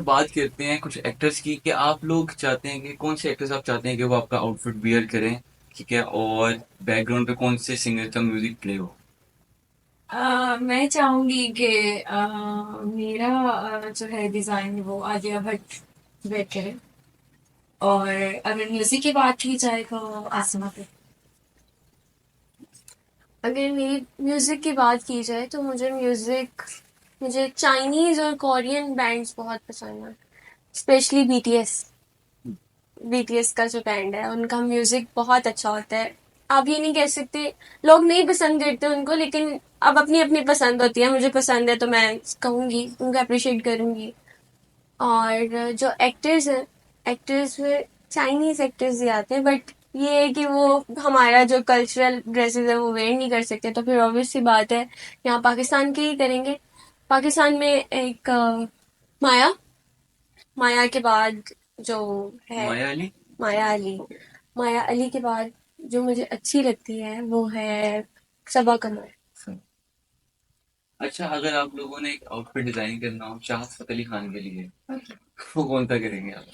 बात करते हैं कुछ एक्टर्स की कि आप लोग चाहते हैं कि कौन से एक्टर्स आप चाहते हैं कि वो आपका आउटफिट वियर करें, ठीक है, और बैकग्राउंड पे कौन से सिंगर का म्यूजिक प्ले हो। मैं चाहूंगी कि मेरा जो है डिजाइन वो आलिया भट्ट वेयर करे। और अगर म्यूजिक की बात की जाए तो आसमा पे। अगर मेरी म्यूजिक की बात की जाए तो मुझे चाइनीज और कोरियन बैंड्स बहुत पसंद है। स्पेशली बीटीएस का जो बैंड है उनका म्यूजिक बहुत अच्छा होता है। आप ये नहीं कह सकते, लोग नहीं पसंद करते उनको, लेकिन अब अपनी अपनी पसंद होती है। मुझे पसंद है तो मैं कहूंगी, उनको अप्रिशिएट करूंगी। और जो एक्टर्स हैं, एक्टर्स में चाइनीज एक्टर्स ही आते हैं, बट ये है कि वो हमारा जो कल्चरल ड्रेसेस है वो वेयर नहीं कर सकते, तो फिर ऑब्वियस सी बात है यहाँ पाकिस्तान के ही करेंगे। पाकिस्तान में एक माया माया के बाद जो है माया अली। माया अली। माया अली के बाद जो मुझे अच्छी लगती है वो है सबा कमर। अच्छा, अगर आप लोगों ने एक आउटफिट डिजाइन करना हो चाहत फतेह अली खान के लिए, वो कौन सा करेंगे आप,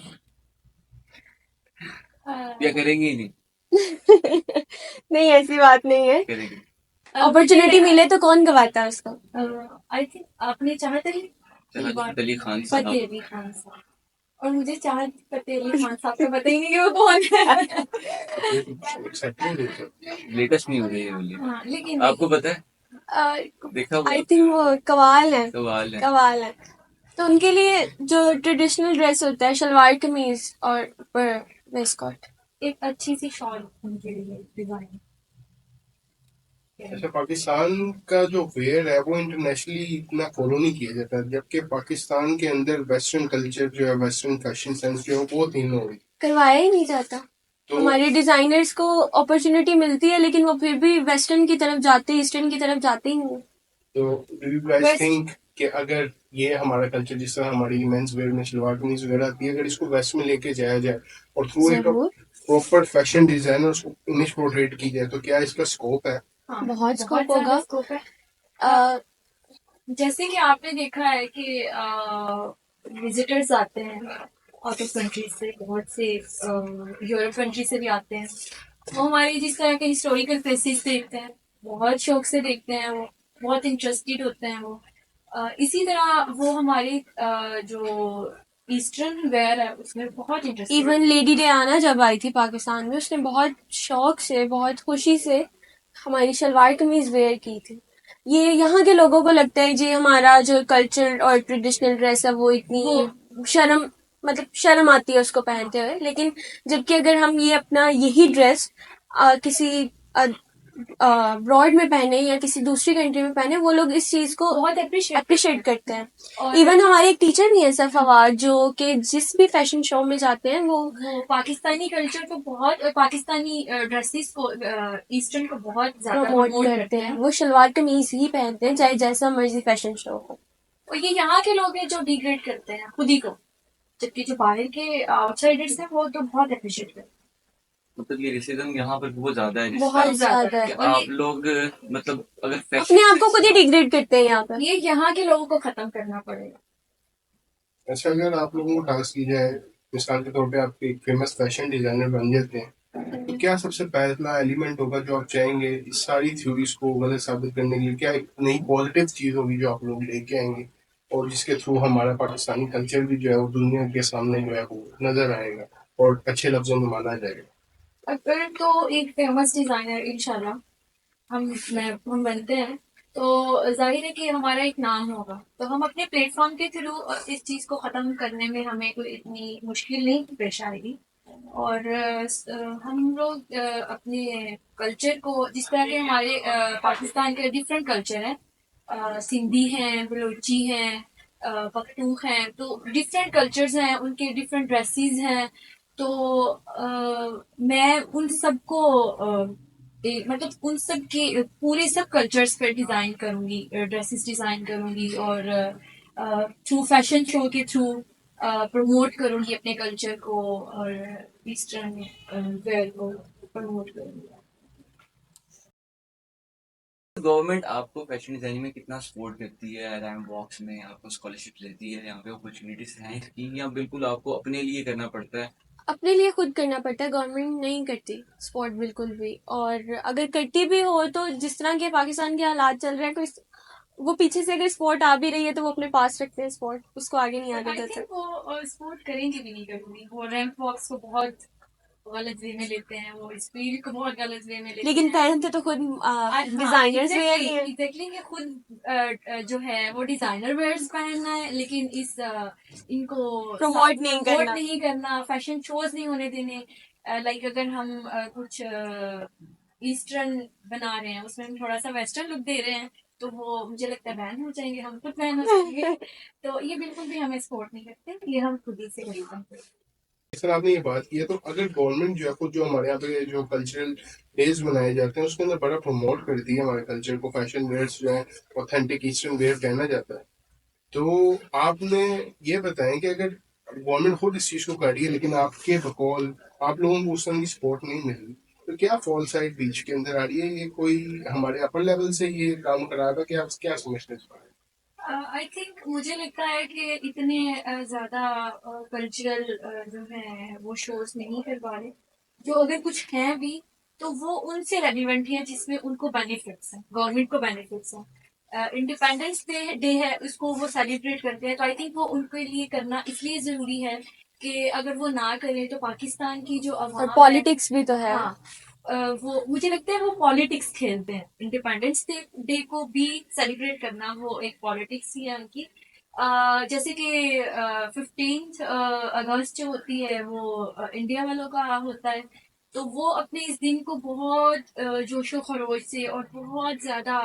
या करेंगे ही नहीं? नहीं, ऐसी बात नहीं है। करेंगे। अपॉर्चुनिटी मिले तो कौन गवाता है उसको। आई थिंक आपने चाहत अली चाहत फतेह अली खान फतेह साहब। अली खान साहब। और मुझे चाहत फतेह अली खान साहब का पता ही नहीं कि वो कौन है। लेटेस्ट नहीं हो रही है बोलिए। हाँ, लेकिन आपको पता है? देखा हुआ आई थिंक वो कवाल है। सवाल है। कवाल है। तो उनके लिए जो ट्रेडिशनल ड्रेस होता है, शलवार कमीज और ऊपर वेस्टकोट, एक अच्छी सी शॉल उनके लिए डिजाइन। अच्छा, पाकिस्तान का जो वेयर है वो इंटरनेशनली इतना फॉलो नहीं किया जाता, जबकि पाकिस्तान के अंदर वेस्टर्न कल्चर जो है, वेस्टर्न फैशन सेंस जो है वो तीन हो गई। करवाया ही नहीं जाता। तो हमारे डिजाइनर्स को अपॉर्चुनिटी मिलती है, लेकिन वो फिर भी वेस्टर्न की तरफ जाते, ईस्टर्न की तरफ जाते ही नहीं। तो do you guys waste think कि अगर ये हमारा कल्चर, जिस तरह हमारी मेंस वेयर में शलवार कमीज वगैरह आती है, अगर इसको वेस्ट में लेके जाया जाए और थ्रू एक जरूर। प्रॉपर फैशन डिजाइन और उसको इमेज पोर्ट्रेट की जाए, तो क्या इसका स्कोप है? हाँ, बहुत स्कोप होगा। स्कोप है। अ, जैसे कि आपने देखा है कि विजिटर्स आते हैं आउट ऑफ कंट्री से, बहुत से यूरोप कंट्री से भी आते हैं। वो हमारे जिस तरह के हिस्टोरिकल प्लेसेस देखते हैं, बहुत शौक से देखते हैं। वो बहुत इंटरेस्टेड होते हैं। वो इसी तरह वो हमारे जो ईस्टर्न वेयर है उसमें बहुत इंटरेस्ट। इवन लेडी डियाना जब आई थी पाकिस्तान में, उसने बहुत शौक से, बहुत खुशी से हमारी शलवार कमीज वेयर की थी। ये यहाँ के लोगों को लगता है जी हमारा जो कल्चर और ट्रेडिशनल ड्रेस है वो इतनी शर्म, मतलब शर्म आती है उसको पहनते हुए। लेकिन जबकि अगर हम ये अपना यही ड्रेस किसी ब्रॉड में पहने या किसी दूसरी कंट्री में पहने, वो लोग इस चीज को बहुत अप्रिशिएट करते हैं। इवन हमारे एक टीचर भी हैं सर फवाद, जो कि जिस भी फैशन शो में जाते हैं वो पाकिस्तानी कल्चर को बहुत, पाकिस्तानी ड्रेसेस को, ईस्टर्न को बहुत ज्यादा प्रमोट करते हैं। वो शलवार कमीज ही पहनते हैं चाहे जैसा मर्जी फैशन शो हो। और ये यहाँ के लोग हैं जो डिग्रेड करते हैं खुद ही को, जबकि जो बाहर के आउटसाइडर्स हैं वो तो बहुत अप्रिशिएट करते हैं। मतलब ये रेसिज्म यहाँ पर बहुत ज्यादा है, बहुत ज्यादा है। कि और आप लोग मतलब अगर फैशन अपने आप को खुद ही डिग्रेड करते हैं यहाँ पर। ये यहाँ के लोगों को खत्म करना पड़ेगा। अच्छा, अगर आप लोगों को टास्क की जाए, मिसाल के तौर पे आप एक फेमस फैशन डिजाइनर बन जाते हैं, तो क्या सबसे पहला एलिमेंट होगा जो आप चाहेंगे इस सारी थ्योरीज को गलत साबित करने के लिए? क्या एक नई पॉजिटिव चीज होगी जो आप लोग लेके आएंगे और जिसके थ्रू हमारा पाकिस्तानी कल्चर भी जो है वो दुनिया के सामने जो है वो नजर आएगा और अच्छे लफ्जों में माना जाएगा? अगर तो एक फेमस डिजाइनर इंशाल्लाह हम बनते हैं, तो जाहिर है कि हमारा एक नाम होगा। तो हम अपने प्लेटफॉर्म के थ्रू इस चीज को खत्म करने में हमें कोई इतनी मुश्किल नहीं पेश आएगी। और हम लोग अपने कल्चर को, जिस तरह के हमारे पाकिस्तान के डिफरेंट कल्चर हैं, सिंधी हैं, बलोची हैं, पख्तून हैं, तो डिफरेंट कल्चर्स हैं, उनके डिफरेंट ड्रेसेस हैं। तो मैं उन सबको मतलब उन सब के पूरे सब कल्चर्स पर डिजाइन करूंगी, ड्रेसेस डिजाइन करूंगी, और थ्रू फैशन शो के थ्रू प्रमोट करूंगी अपने कल्चर को, और ईस्टर्न वेयर को प्रमोट करूंगी। गवर्नमेंट आपको फैशन डिजाइनिंग में कितना सपोर्ट करती है? रैंप वॉक्स में आपको स्कॉलरशिप देती है, यहाँ पे अपॉर्चुनिटीज हैं इसकी, या बिल्कुल आपको अपने लिए करना पड़ता है? अपने लिए खुद करना पड़ता है, गवर्नमेंट नहीं करती सपोर्ट बिल्कुल भी। और अगर करती भी हो तो जिस तरह के पाकिस्तान के हालात चल रहे हैं, कोई वो पीछे से अगर स्पोर्ट आ भी रही है तो वो अपने पास रखते हैं स्पोर्ट, उसको आगे नहीं आने आई देते। थिंक वो सपोर्ट करेंगे भी नहीं करूँगी। वो रैंप वॉक्स को बहुत गलत वे में लेते हैं, वो इस फील्ड को बहुत गलत वे में लेते लेकिन हैं। पहनते तो खुद डिजाइनर्स वेयर ही है। एग्जैक्टली ये खुद जो है वो डिजाइनर वेयर्स पहनना है, लेकिन इनको Promote नहीं promote करना। नहीं करना, फैशन शोज नहीं होने देने। लाइक अगर हम कुछ ईस्टर्न बना रहे हैं, उसमें हम थोड़ा सा वेस्टर्न लुक दे रहे हैं, तो वो मुझे लगता है बैन हो जाएंगे, हम खुद बैन हो जाएंगे। तो ये बिल्कुल भी हमें सपोर्ट नहीं करते, ये हम खुद ही से खरीदते हैं। सर आपने ये बात की है, तो अगर गवर्नमेंट जो है खुद जो हमारे यहाँ पे जो कल्चरल डेज बनाए जाते हैं उसके अंदर बड़ा प्रमोट करती है हमारे कल्चर को, फैशन वेयर्स जो है ऑथेंटिक ईस्टर्न वेयर पहना जाता है, तो आपने ये बताएं कि अगर गवर्नमेंट खुद इस चीज को कर रही है लेकिन आपके बकौल आप लोगों को उस तरह की सपोर्ट नहीं मिल रही, तो क्या फॉल साइड बीच के अंदर आ रही है? ये कोई हमारे अपर लेवल से ये काम करा रहा है कि आप क्या समझते हैं इस बारे में? आई थिंक मुझे लगता है कि इतने ज्यादा कल्चरल जो है वो शोज नहीं करवा रहे। जो अगर कुछ हैं भी तो वो उनसे रेलिवेंट है जिसमें उनको बेनिफिट्स हैं, गवर्नमेंट को बेनिफिट्स हैं। इंडिपेंडेंस डे है, उसको वो सेलिब्रेट करते हैं, तो आई थिंक वो उनके लिए करना इसलिए जरूरी है कि अगर वो ना करें तो पाकिस्तान की जो और अवाम है, पॉलिटिक्स भी तो है। हाँ, वो मुझे लगता है वो पॉलिटिक्स खेलते हैं। इंडिपेंडेंस डे को भी सेलिब्रेट करना वो एक पॉलिटिक्स ही है उनकी। जैसे कि 15 अगस्त जो होती है वो इंडिया वालों का होता है, तो वो अपने इस दिन को बहुत जोशो खरोश से और बहुत ज्यादा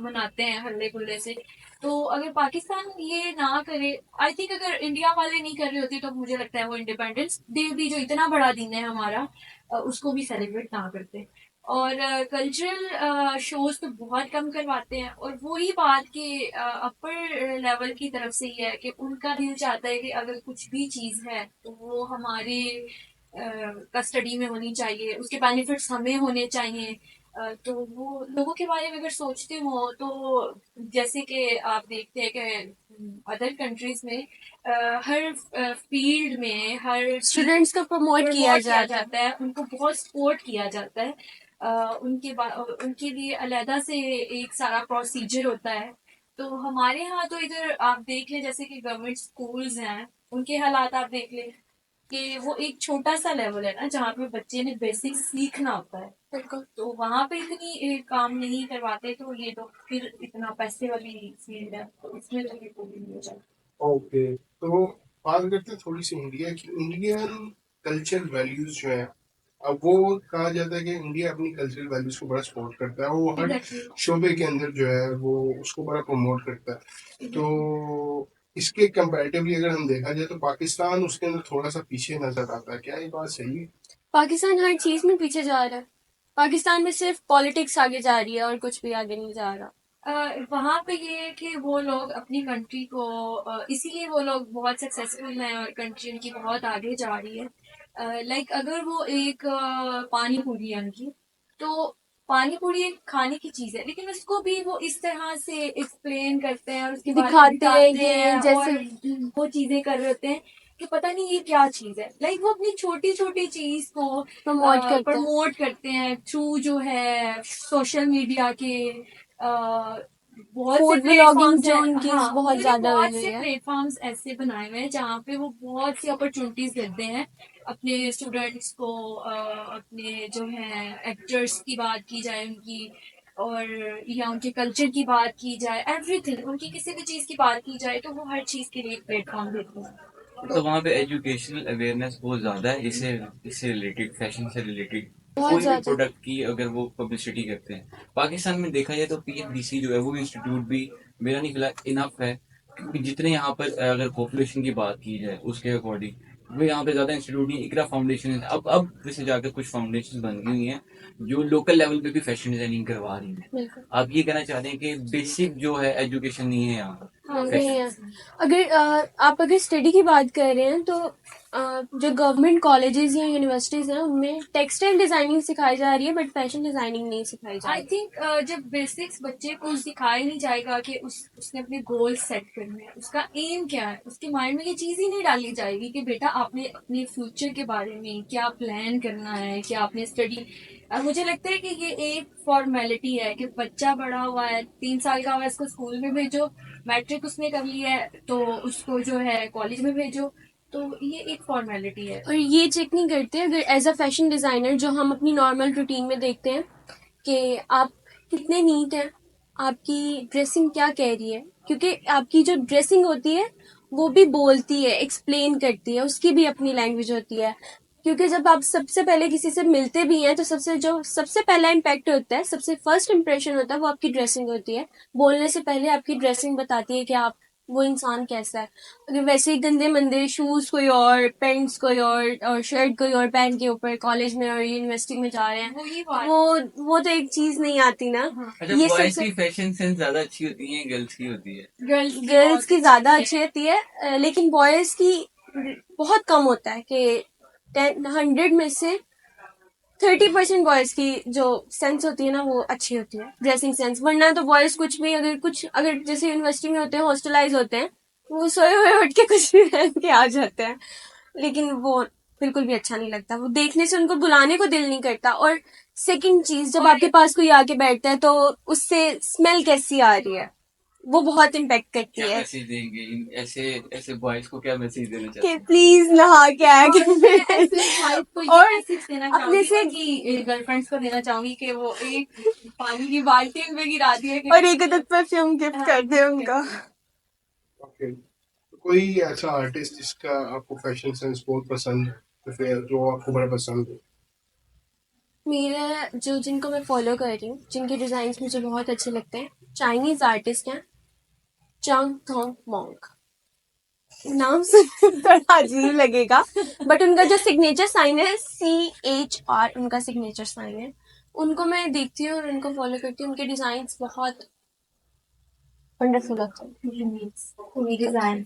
मनाते हैं, हल्ले गुल्ले से। तो अगर पाकिस्तान ये ना करे, आई थिंक अगर इंडिया वाले नहीं कर रहे होते तो मुझे लगता है वो इंडिपेंडेंस डे भी जो इतना बड़ा दिन है हमारा, उसको भी सेलिब्रेट ना करते। और कल्चरल शोज तो बहुत कम करवाते हैं, और वही बात कि अपर लेवल की तरफ से ही है कि उनका दिल चाहता है कि अगर कुछ भी चीज है तो वो हमारे कस्टडी में होनी चाहिए, उसके बेनिफिट्स हमें होने चाहिए। तो वो लोगों के बारे में अगर सोचते हो तो जैसे कि आप देखते हैं कि अदर कंट्रीज में हर फील्ड में हर स्टूडेंट्स को प्रमोट किया जाता है। जाता है, उनको बहुत सपोर्ट किया जाता है। उनके लिए अलहदा से एक सारा प्रोसीजर होता है। तो हमारे यहाँ तो इधर आप देख लें, जैसे कि गवर्नमेंट स्कूल्स हैं, उनके हालात आप देख लें कि वो एक छोटा सा लेवल है ना जहाँ पे बच्चे ने बेसिक सीखना होता है, बिल्कुल। तो वहाँ पे इतनी काम नहीं करवाते, तो ये तो फिर इतना पैसे वाली फील्ड है, तो इसमें तो ये पूरी नहीं हो जाती। ओके, तो बात करते हैं थोड़ी सी इंडिया की। इंडियन कल्चर वैल्यूज जो है, अब वो कहा जाता है कि इंडिया अपनी कल्चरल वैल्यूज को बड़ा सपोर्ट करता है, वो हर Exactly. शोबे के अंदर जो है वो उसको बड़ा प्रमोट करता है, तो इसके कंपैरेटिवली अगर हम देखा जाए तो पाकिस्तान उसके अंदर थोड़ा सा पीछे नजर आता है, क्या ये बात सही है? पाकिस्तान हर चीज में पीछे जा रहा है। पाकिस्तान में सिर्फ पॉलिटिक्स आगे जा रही है और कुछ भी आगे नहीं जा रहा। वहाँ पे ये है कि वो लोग अपनी कंट्री को इसीलिए वो लोग बहुत सक्सेसफुल हैं और कंट्री उनकी बहुत आगे जा रही है। लाइक अगर वो एक पानी पूरी है उनकी, तो पानी पूरी एक खाने की चीज है, लेकिन उसको भी वो इस तरह से एक्सप्लेन करते हैं और उसके बाद दिखाते हैं दिखाते ये हैं जैसे और वो चीजें कर रहे होते हैं कि पता नहीं ये क्या चीज है। लाइक वो अपनी छोटी छोटी चीज को प्रमोट करते हैं थ्रू जो है सोशल मीडिया के बहुत से फूड प्लेटफॉर्म्स व्लॉगिंग जो हैं। उनकी हाँ, बहुत उन्होंने ज्यादा बहुत हो गई से है। प्लेटफॉर्म्स ऐसे बनाए हुए हैं जहाँ पे वो बहुत सी अपॉर्चुनिटीज देते हैं अपने स्टूडेंट्स को। अपने जो है एक्टर्स की बात की जाए उनकी, और या उनके कल्चर की बात की जाए, एवरीथिंग उनकी किसी भी चीज की बात की जाए तो वो हर चीज के लिए एक प्लेटफॉर्म देते हैं। तो वहाँ पे एजुकेशनल अवेयरनेस बहुत ज़्यादा है, इससे रिलेटेड, फैशन से रिलेटेड बहुत कोई भी ज्यादा। प्रोडक्ट की अगर वो पब्लिसिटी करते हैं। पाकिस्तान में देखा जाए तो पीएफडीसी जो है वो इंस्टीट्यूट भी मेरा नहीं ख्याल इनफ है, क्योंकि जितने यहाँ पर अगर पॉपुलेशन की बात की जाए उसके अकॉर्डिंग वो यहाँ पे ज़्यादा इंस्टीट्यूट नहीं। इकरा फाउंडेशन है, अब वैसे जाकर कुछ फाउंडेशन बन गई हुई हैं जो लोकल लेवल पे भी फैशन डिजाइनिंग करवा रही हैं। बिल्कुल। आप ये कहना चाहते हैं कि बेसिक जो है एजुकेशन नहीं है यहाँ पर? हाँ नहीं है। अगर आप अगर स्टडी की बात कर रहे हैं तो जो गवर्नमेंट कॉलेजेस या यूनिवर्सिटीज हैं उनमें टेक्सटाइल डिजाइनिंग सिखाई जा रही है बट फैशन डिजाइनिंग नहीं सिखाई जा आई रही। थिंक जब बेसिक्स बच्चे को सिखाया नहीं जाएगा कि उसने अपने गोल सेट करने हैं, उसका एम क्या है, उसके माइंड में ये चीज ही नहीं डाली जाएगी कि बेटा आपने अपने फ्यूचर के बारे में क्या प्लान करना है, क्या आपने स्टडी। मुझे लगता है कि ये एक फॉर्मेलिटी है कि बच्चा बड़ा हुआ है, 3 साल का हुआ है, इसको स्कूल में भेजो, मैट्रिक उसने कर लिया है तो उसको जो है कॉलेज में भेजो, तो ये एक फॉर्मेलिटी है। और ये चेक नहीं करते अगर एज अ फैशन डिजाइनर जो हम अपनी नॉर्मल रूटीन में देखते हैं कि आप कितने नीट हैं, आपकी ड्रेसिंग क्या कह रही है, क्योंकि आपकी जो ड्रेसिंग होती है वो भी बोलती है, एक्सप्लेन करती है, उसकी भी अपनी लैंग्वेज होती है। क्योंकि जब आप सबसे पहले किसी से मिलते भी हैं तो सबसे पहला इम्पैक्ट होता है, सबसे फर्स्ट इम्प्रेशन होता है वो आपकी ड्रेसिंग होती है। बोलने से पहले आपकी ड्रेसिंग बताती है कि आप वो इंसान कैसा है। अगर वैसे ही गंदे मंदे शूज कोई और, पैंट्स कोई और शर्ट कोई और पहन के ऊपर कॉलेज में और यूनिवर्सिटी में जा रहे हैं, वही बात। वो तो एक चीज नहीं आती ना। अच्छा, ये बॉयज सबसे की फैशन सेंस ज्यादा अच्छी होती है, गर्ल्स की होती है? गर्ल्स की ज्यादा अच्छी होती है, लेकिन बॉयज की बहुत कम होता है कि 100 में से 30% बॉयज की जो सेंस होती है ना वो अच्छी होती है, ड्रेसिंग सेंस। वरना तो बॉयज कुछ भी अगर जैसे यूनिवर्सिटी में होते हैं, हॉस्टलाइज होते हैं, वो सोए हुए उठ के कुछ भी पहन के आ जाते हैं, लेकिन वो बिल्कुल भी अच्छा नहीं लगता, वो देखने से उनको बुलाने को दिल नहीं करता। और सेकंड चीज, जब आपके पास कोई आके बैठता है तो उससे स्मेल कैसी आ रही है वो बहुत इम्पेक्ट करती क्या है मैसेज देंगे ऐसे ऐसे बॉयज को, क्या मैसेज देना चाहते कि हैं? प्लीज नहा के आके और और मैसेज देना अपने चाहूंगी से कि गर्लफ्रेंड्स को देना चाहूंगी कि वो एक पानी की बाल्टी में गिरा दिए कि और एक अदद परफ्यूम गिफ्ट कर दे उनका। ओके, तो कोई ऐसा आर्टिस्ट जिसका आपको फैशन सेंस बहुत पसंद है, तो फिर जो आपको बड़ा पसंद है? मेरा जिनको मैं फॉलो कर रही हूँ, जिनके डिजाइन मुझे बहुत अच्छे लगते हैं, चाइनीज आर्टिस्ट हैं, चांग थोंग मोंग। नाम सुन थोड़ा अजीब लगेगा बट उनका जो सिग्नेचर साइन है CHR, उनका सिग्नेचर साइन है। उनको मैं देखती हूँ और उनको फॉलो करती हूँ, उनके डिजाइन बहुत वंडरफुल लगते हैं। डिजाइन।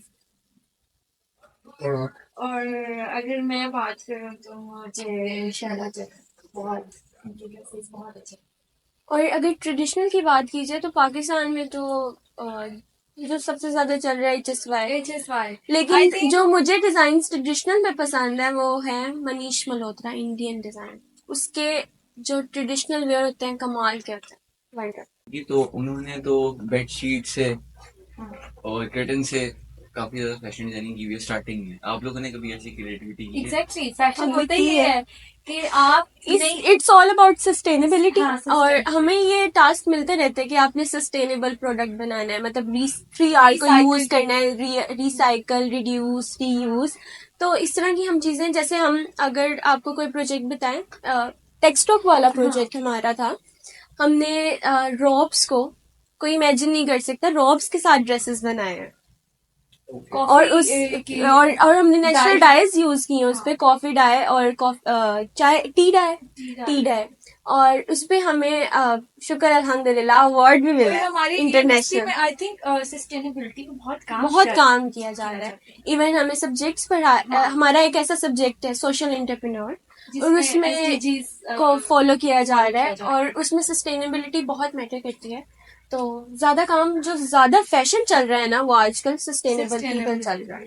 और आप? और अगर मैं बात करूँ तो मुझे शैला बहुत, उनके ड्रेसेस बहुत अच्छे। और अगर ट्रेडिशनल की बात की जाए तो पाकिस्तान में तो जो सबसे ज्यादा चल रहा है HSY। HSY। लेकिन जो मुझे डिजाइन ट्रेडिशनल में पसंद है वो है मनीष मल्होत्रा, इंडियन डिजाइन। उसके जो ट्रेडिशनल वेयर होते हैं कमाल के होते हैं, वंडर। ये तो उन्होंने तो बेडशीट से और कर्टन से काफी ज्यादा फैशन डिजाइनिंग की हुई है स्टार्टिंग में। आप लोगों ने कभी ऐसी क्रिएटिविटी की है? एग्जैक्टली, फैशन हमने होता की ही है। है कि आप नहीं। It's all about sustainability. हाँ, और sustainability। हमें ये टास्क मिलते रहते हैं कि आपने सस्टेनेबल प्रोडक्ट बनाना है, मतलब 3R को Recycle यूज करना है, रिसाइकल, रिड्यूस, रीयूज। तो इस तरह की हम चीजें, जैसे हम अगर आपको कोई प्रोजेक्ट बताएं, टेक्सटॉक वाला प्रोजेक्ट हमारा था, हमने रॉब्स को, कोई इमेजिन नहीं कर सकता, रॉब्स के साथ ड्रेसेस बनाए हैं। और उस और हमने नेचुरल डाइज यूज की हैं उस पे, कॉफी डाई और चाय टी डाई। और उस पे हमें शुक्र अल्हम्दुलिल्लाह अवार्ड भी मिला है हमारी इंटरनेशनल। में आई थिंक सस्टेनेबिलिटी को बहुत काम किया जा रहा है। इवन हमें सब्जेक्ट्स पढ़ा, हमारा एक ऐसा सब्जेक्ट है सोशल एंटरप्रेन्योर, और उसमें को फॉलो किया जा रहा है और उसमें सस्टेनेबिलिटी बहुत मैटर करती है। तो ज्यादा काम, जो ज्यादा फैशन चल रहा है ना वो आजकल सस्टेनेबिलिटी पर चल रहा है।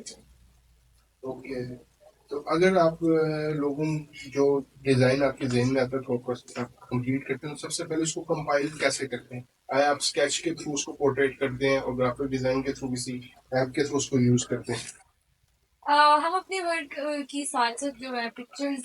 ओके, तो अगर आप लोगों जो डिजाइन आपके जहन में आता है तो आप कंप्लीट करते हैं, तो सबसे पहले उसको कंपाइल कैसे करते हैं? आया आप स्केच के थ्रू उसको पोर्ट्रेट करते हैं और ग्राफिक डिजाइन के थ्रू किसी ऐप के थ्रू उसको यूज करते हैं? हम अपने वर्क की साथ साथ जो है पिक्चर्स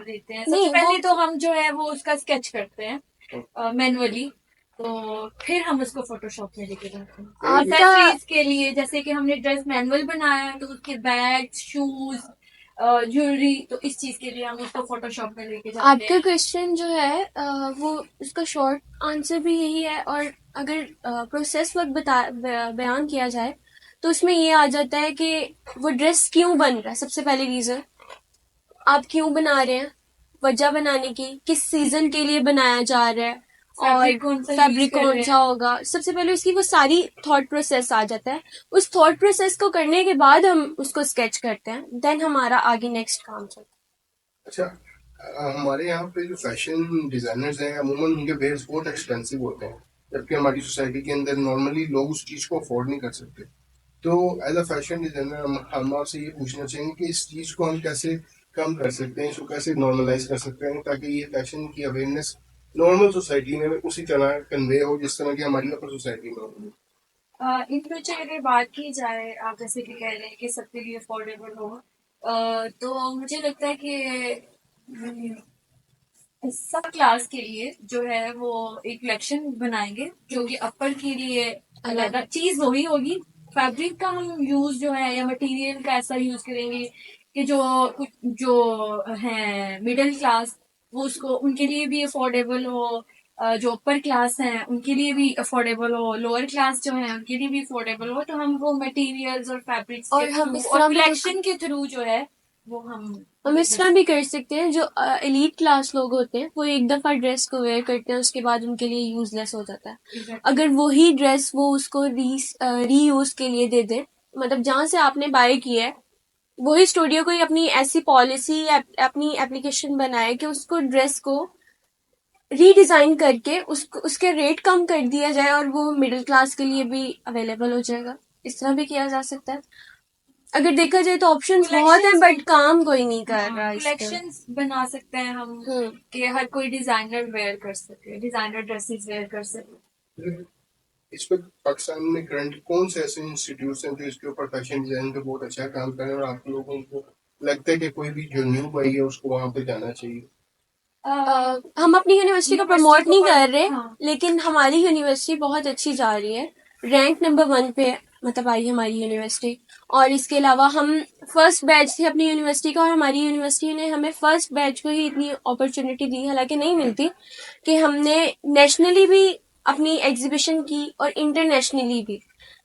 लेते हैं। नहीं, सबसे पहले वो- तो हम जो है वो उसका स्केच करते हैं मैनुअली, तो फिर हम उसको फोटोशॉप में लेके जाते हैं आपका एक्सेसरीज के लिए। जैसे कि हमने ड्रेस मैनुअल बनाया है तो उसके बैग, शूज, ज्वेलरी, तो इस चीज के लिए हम उसको फोटोशॉप में लेके जाते आपका हैं। क्वेश्चन जो है वो उसका शॉर्ट आंसर भी यही है। और अगर प्रोसेस वर्क बयान किया जाए तो उसमें ये आ जाता है कि वो ड्रेस क्यों बन रहा है। सबसे पहले रीजन, आप क्यों बना रहे हैं, वजह बनाने की, किस सीजन के लिए बनाया जा रहा है, Fabric कौन सा use फैब्रिक कर कौन रहे सा होगा, सबसे पहले उसकी वो सारी थॉट प्रोसेस आ जाता है। उस थॉट प्रोसेस को करने के बाद हम उसको स्केच करते हैं, देन हमारा आगे नेक्स्ट काम चलता अच्छा, हमारे यहाँ पे जो फैशन डिजाइनर्स हैं अमूमन उनके वेयर्स बहुत एक्सपेंसिव होते हैं, जबकि हमारी सोसाइटी के अंदर नॉर्मली लोग उस चीज़ को अफोर्ड नहीं कर सकते। तो एज अ फैशन डिजाइनर हम आपसे ये पूछना चाहेंगे कि इस चीज़ को हम कैसे कम कर सकते हैं, इसको कैसे नॉर्मलाइज कर सकते हैं, ताकि ये फैशन की अवेयरनेस नॉर्मल सोसाइटी में उसी तरह कन्वे हो जिस तरह की हमारी अपर सोसाइटी में हो। इन फ्यूचर अगर बात की जाए, आप जैसे कि कह रहे हैं कि सबके लिए अफोर्डेबल हो, तो मुझे लगता है कि सब क्लास के लिए जो है वो एक कलेक्शन बनाएंगे जो कि अपर के लिए अलग चीज वही होगी। फैब्रिक का हम यूज जो है या मटेरियल का ऐसा यूज करेंगे कि जो जो है मिडिल क्लास, वो उसको उनके लिए भी अफोर्डेबल हो, जो अपर क्लास हैं उनके लिए भी अफोर्डेबल हो, लोअर क्लास जो है उनके लिए भी अफोर्डेबल हो। तो हम वो मटेरियल्स और फैब्रिक्स और के हम थ्रू इस और तरह भी कलेक्शन के थ्रू जो है वो हम इस तरह भी कर सकते हैं, जो एलीट क्लास लोग होते हैं वो एक दफा ड्रेस को वेयर करते हैं, उसके बाद उनके लिए यूजलेस हो जाता है। Exactly. अगर वही ड्रेस वो उसको रीयूज के लिए दे दे, मतलब जहां से आपने बाय किया है वही स्टूडियो कोई अपनी ऐसी पॉलिसी अपनी एप्लीकेशन बनाए कि उसको ड्रेस को रीडिजाइन करके उसको उसके रेट कम कर दिया जाए और वो मिडिल क्लास के लिए भी अवेलेबल हो जाएगा। इस तरह भी किया जा सकता है। अगर देखा जाए तो ऑप्शंस बहुत हैं, बट काम कोई नहीं कर रहा इस पे। कलेक्शंस बना सकते हैं हम कि हर कोई डिजाइनर वेयर कर सके, डिजाइनर ड्रेसेस वेयर कर सके। इस पर पाकिस्तान में करंट कौन से ऐसे इंस्टीट्यूट हैं जो इसके ऊपर फैशन डिजाइन पे बहुत अच्छा काम कर रहे हैं और आप लोगों को लगता है कि कोई भी जो न्यू भाई है उसको वहां पे जाना चाहिए? हम अपनी यूनिवर्सिटी को प्रमोट नहीं कर रहे, हाँ। लेकिन हमारी यूनिवर्सिटी बहुत अच्छी जा रही है, रैंक नंबर 1 पे मतलब आई हमारी यूनिवर्सिटी। और इसके अलावा हम फर्स्ट बैच थे अपनी यूनिवर्सिटी का, और हमारी यूनिवर्सिटी ने हमें फर्स्ट बैच को ही इतनी अपॉर्चुनिटी दी, हालांकि नहीं मिलती, कि हमने नेशनली भी अपनी एग्जीबिशन की और इंटरनेशनली भी,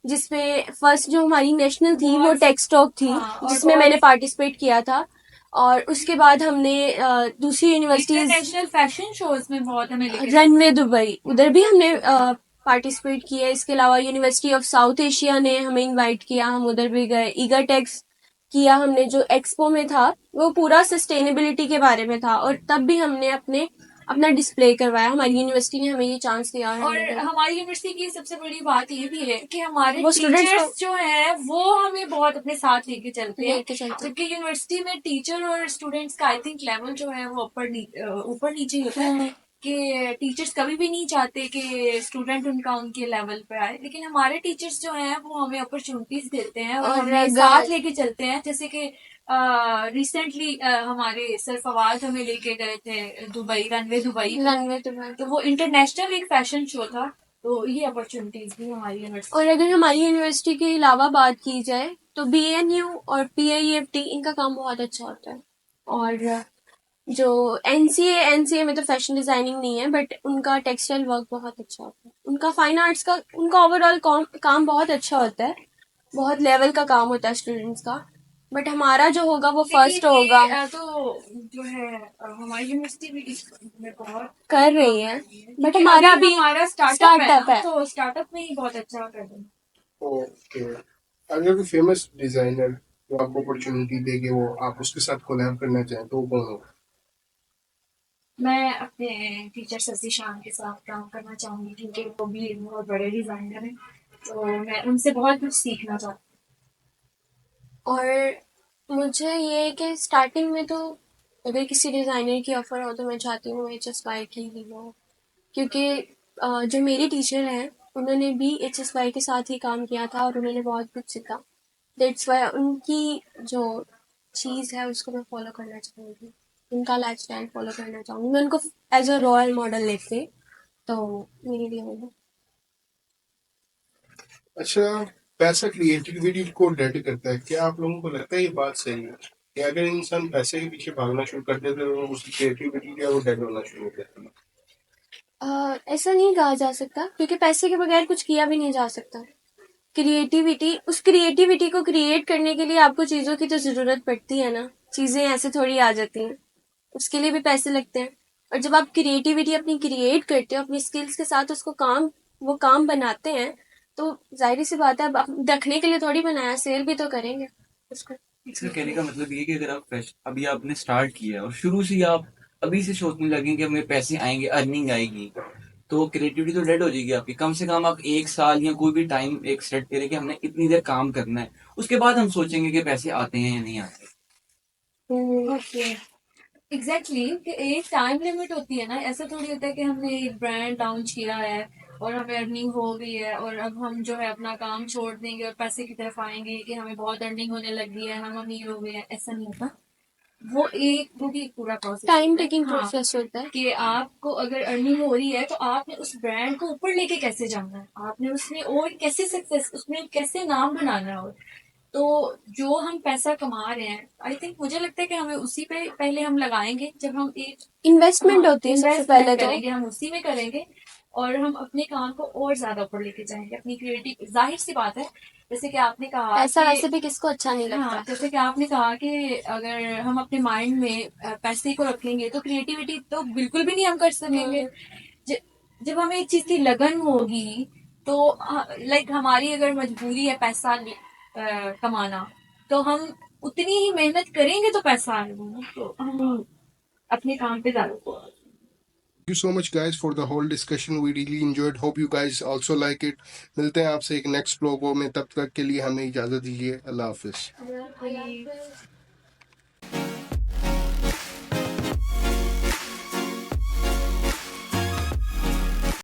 जिसमें फर्स्ट जो हमारी नेशनल थी वो टेक्सटॉक थी, जिसमें मैंने पार्टिसिपेट किया था। और उसके बाद हमने दूसरी यूनिवर्सिटीज, इंटरनेशनल फैशन शोज में बहुत हमें लेके रनवे दुबई, उधर भी हमने पार्टिसिपेट किया। इसके अलावा यूनिवर्सिटी ऑफ साउथ एशिया ने हमें इनवाइट किया, हम उधर भी गए। ईगा टेक्स किया हमने, जो एक्सपो में था वो पूरा सस्टेनेबिलिटी के बारे में था, और तब भी हमने अपना डिस्प्ले करवाया। हमारी यूनिवर्सिटी ने हमें ये चांस दिया। और हमारी यूनिवर्सिटी की सबसे बड़ी बात ये भी है कि हमारे वो स्टूडेंट्स टीचर्स जो हैं वो हमें बहुत अपने साथ लेके चलते हैं, लेके चलते हैं। जबकि यूनिवर्सिटी में टीचर और स्टूडेंट्स का आई थिंक लेवल जो है वो ऊपर नीचे ही होता है कि टीचर्स कभी भी नहीं चाहते कि स्टूडेंट उनका उनके लेवल पे आए, लेकिन हमारे टीचर्स जो हैं वो हमें अपॉर्चुनिटीज देते हैं और हमें साथ लेके चलते हैं। जैसे कि रिसेंटली हमारे सर फवाद हमें लेके गए थे दुबई, रनवे दुबई, तो वो इंटरनेशनल एक फैशन शो था। तो ये अपॉर्चुनिटीज भी हमारी यूनिवर्सिटी। और अगर हमारी यूनिवर्सिटी के अलावा बात की जाए तो BNU और PIEFT इनका काम बहुत अच्छा होता है। और जो NCA में तो फैशन डिजाइनिंग नहीं है, बट उनका टेक्सटाइल वर्क बहुत अच्छा होता है। उनका फाइन आर्ट्स का उनका ओवरऑल काम बहुत अच्छा होता है, बहुत लेवल का काम होता है स्टूडेंट्स का। बट हमारा जो होगा वो फर्स्ट होगा। तो जो है हमारी यूनिवर्सिटी भी इसमें बहुत कर रही है, बट क्योंकि हमारा अभी भी हमारा स्टार्टअप है। तो स्टार्टअप में ही बहुत अच्छा कर रहे हैं। ओके, अगर कोई फेमस डिजाइनर जो आपको अपॉर्चुनिटी देके वो आप उसके साथ कोलैब करना चाहें तो वो कौन होगा? मैं अपने टीचर शशि शाम के साथ काम करना चाहूंगी क्योंकि वो भी बहुत बड़े डिजाइनर हैं, तो मैं उनसे बहुत कुछ सीखना चाहती और मुझे ये है कि स्टार्टिंग में तो अगर किसी डिज़ाइनर की ऑफ़र हो तो मैं चाहती हूँ HSY की ही हो, क्योंकि जो मेरी टीचर हैं उन्होंने भी HSY के साथ ही काम किया था और उन्होंने बहुत कुछ सीखा। दैट्स वाई उनकी जो चीज़ है उसको मैं फॉलो करना चाहूँगी, उनका लाइफस्टाइल फॉलो करना चाहूँगी। मैं उनको एज अ रोल मॉडल लेते, तो मेरे लिए होगा। अच्छा, पैसा क्रिएटिविटी को डेड करता है, क्या आप लोगों को लगता है ये बात सही है कि अगर इंसान पैसे के पीछे भागना शुरू कर देता है तो उसकी क्रिएटिविटी जो है वो डेड होना शुरू हो जाती है? ऐसा नहीं कहा जा सकता, क्योंकि पैसे के बगैर कुछ किया भी नहीं जा सकता। उस क्रिएटिविटी को क्रिएट करने के लिए आपको चीज़ों की तो ज़रूरत पड़ती है ना, चीज़ें ऐसे थोड़ी आ जाती हैं, उसके लिए भी पैसे लगते हैं। और जब आप क्रिएटिविटी अपनी क्रिएट करते हो, अपनी स्किल्स के साथ उसको वो काम बनाते हैं, तो जाहिर सी बात है, अब आप रखने के लिए थोड़ी बनाया, सेल भी तो करेंगे उसको। इसका कहने का मतलब ये है कि अगर आप फ्रेश अभी आपने स्टार्ट किया है और शुरू से ही आप अभी से सोचने लगे कि हमें पैसे आएंगे, अर्निंग आएगी, तो क्रिएटिविटी तो डेड हो जाएगी आपकी। कम से कम आप 1 साल या कोई भी टाइम एक सेट करें कि हमने इतनी देर काम करना है, उसके बाद हम सोचेंगे कि पैसे आते हैं या नहीं आते। ओके, एग्जैक्टली कि एक टाइम लिमिट होती है ना, ऐसा थोड़ी होता है कि हमने एक ब्रांड लॉन्च किया है और हमें अर्निंग हो गई है और अब हम जो है अपना काम छोड़ देंगे और पैसे की तरफ आएंगे कि हमें बहुत अर्निंग होने लगी है, हम अमीर हो गए हैं, ऐसा नहीं होता। वो भी एक पूरा प्रोसेस टाइम होता है। टेकिंग हाँ, प्रोसेस होता है। कि आपको अगर अर्निंग हो रही है तो आपने उस ब्रांड को ऊपर लेके कैसे जाना है, आपने उसमें और कैसे सक्सेस, उसमें कैसे नाम बनाना है। और तो जो हम पैसा कमा रहे हैं, आई थिंक मुझे लगता है कि हमें उसी पे पहले हम लगाएंगे। जब हम एक इन्वेस्टमेंट होती है सबसे इन्वेस्टमेंट पहले तो। करेंगे, हम उसी में करेंगे और हम अपने काम को और ज्यादा ऊपर लेके जाएंगे, अपनी क्रिएटिव। जाहिर सी बात है, जैसे कि आपने कहा पैसा कि वैसे भी किसको अच्छा नहीं लगता। हाँ, जैसे कि आपने कहा कि अगर हम अपने माइंड में पैसे को रखेंगे तो क्रिएटिविटी तो बिल्कुल भी नहीं हम कर सकेंगे। ज- जब हमें एक चीज की लगन होगी तो लाइक हमारी अगर मजबूरी है पैसा कमाना, तो हम उतनी ही मेहनत करेंगे तो पैसा आएगा। तो हम अपने काम पे ज्यादा Thank you so much guys for the whole discussion. We really enjoyed. Hope you guys also like it. मिलते हैं आपसे एक नेक्स्ट ब्लॉग में, तब तक के लिए हमें इजाजत दीजिए। अल्लाह हाफिज। फोकस